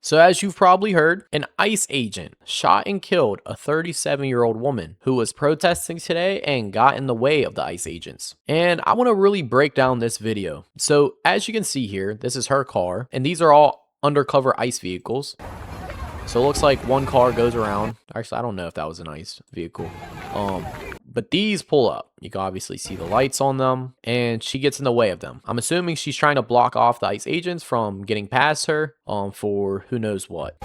So as you've probably heard, an ICE agent shot and killed a 37-year-old woman who was protesting today and got in the way of the ICE agents. And I want to really break down this video. So as you can see here, this is her car, and these are all undercover ICE vehicles. So it looks like one car goes around. Actually, I don't know if that was an ICE vehicle. But these pull up. You can obviously see the lights on them, and she gets in the way of them. I'm assuming she's trying to block off the ICE agents from getting past her for who knows what.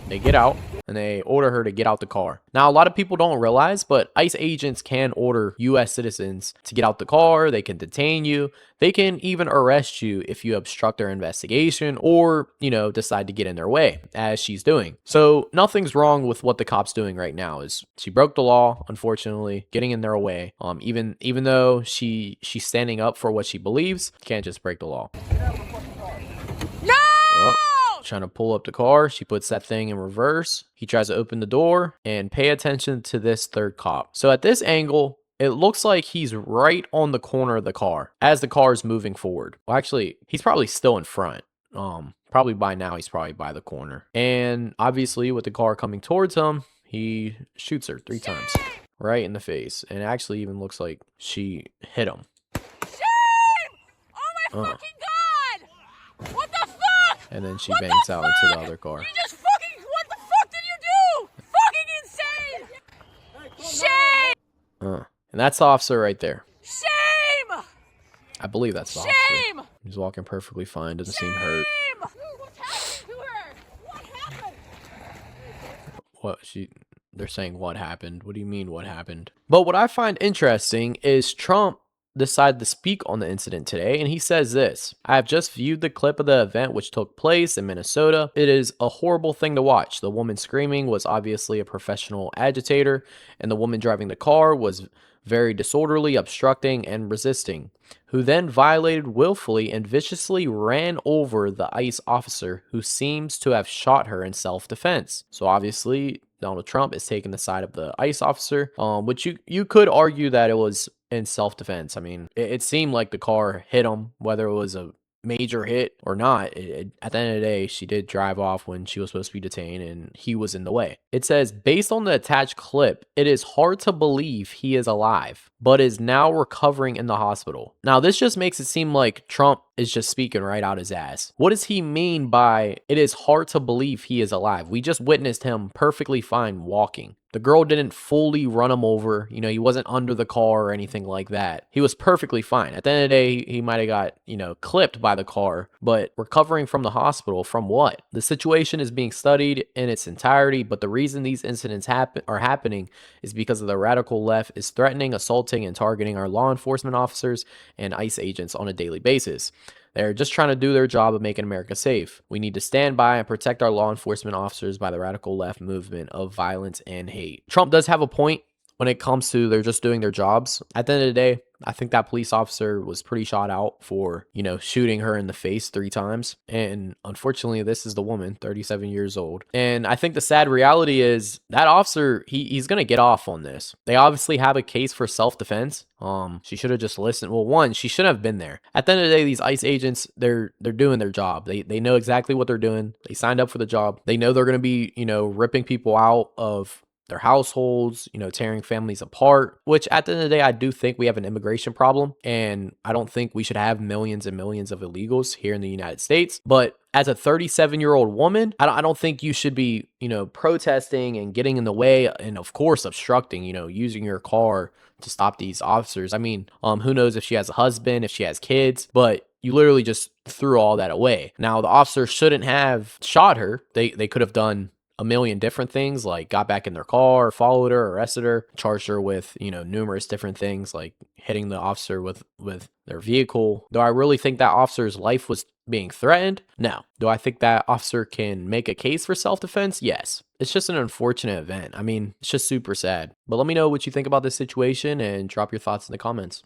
They get out and they order her to get out the car. Now, a lot of people don't realize, but ICE agents can order US citizens to get out the car. They can detain you. They can even arrest you if you obstruct their investigation or, decide to get in their way, as she's doing. So nothing's wrong with what the cop's doing right now. Is she broke the law, unfortunately, getting in their way. Even though she's standing up for what she believes, can't just break the law. No! Oh. Trying to pull up the car. She puts that thing in reverse. He tries to open the door, and pay attention to this third cop. So at this angle, it looks like he's right on the corner of the car as the car is moving forward. Well, actually, he's probably still in front. Probably by now he's probably by the corner. And obviously with the car coming towards him, he shoots her 3 times right in the face. And it actually even looks like she hit him. Shame! Oh my fucking god! What the fuck? And then she bangs out into the other car. You just fucking, what the fuck did you do? Fucking insane! Shame! And that's the officer right there. Shame! I believe that's the Shame! officer. He's walking perfectly fine, doesn't seem hurt. What's happened to her? What happened? They're saying what happened? What do you mean what happened? But what I find interesting is Trump decided to speak on the incident today, and he says this: I have just viewed the clip of the event which took place in Minnesota. It is a horrible thing to watch. The woman screaming was obviously a professional agitator, and the woman driving the car was very disorderly, obstructing and resisting, who then violated willfully and viciously ran over the ICE officer who seems to have shot her in self-defense. So obviously Donald Trump is taking the side of the ICE officer, which you could argue that it was in self-defense. I mean, it seemed like the car hit him, whether it was a major hit or not. At the end of the day, she did drive off when she was supposed to be detained, and he was in the way. It says, based on the attached clip, it is hard to believe he is alive, but is now recovering in the hospital. Now, this just makes it seem like Trump is just speaking right out his ass. What does he mean by it is hard to believe he is alive? We just witnessed him perfectly fine walking. The girl didn't fully run him over. He wasn't under the car or anything like that. He was perfectly fine. At the end of the day, he might have got, clipped by the car, but recovering from the hospital from what? The situation is being studied in its entirety, but the reason these incidents are happening is because of the radical left is threatening, assaulting, and targeting our law enforcement officers and ICE agents on a daily basis. They're just trying to do their job of making America safe. We need to stand by and protect our law enforcement officers by the radical left movement of violence and hate. Trump does have a point when it comes to they're just doing their jobs. At the end of the day, I think that police officer was pretty shot out for, shooting her in the face 3 times. And unfortunately, this is the woman, 37 years old. And I think the sad reality is that officer, he's going to get off on this. They obviously have a case for self-defense. She should have just listened. Well, one, she shouldn't have been there. At the end of the day, these ICE agents, they're doing their job. They know exactly what they're doing. They signed up for the job. They know they're going to be, ripping people out of their households, tearing families apart, which at the end of the day, I do think we have an immigration problem. And I don't think we should have millions and millions of illegals here in the United States. But as a 37-year-old woman, I don't think you should be, protesting and getting in the way and, of course, obstructing, using your car to stop these officers. I mean, who knows if she has a husband, if she has kids, but you literally just threw all that away. Now, the officer shouldn't have shot her. They could have done a million different things, like got back in their car, followed her, arrested her, charged her with, numerous different things, like hitting the officer with their vehicle. Do I really think that officer's life was being threatened? No. Do I think that officer can make a case for self-defense? Yes. It's just an unfortunate event. I mean, it's just super sad. But let me know what you think about this situation and drop your thoughts in the comments.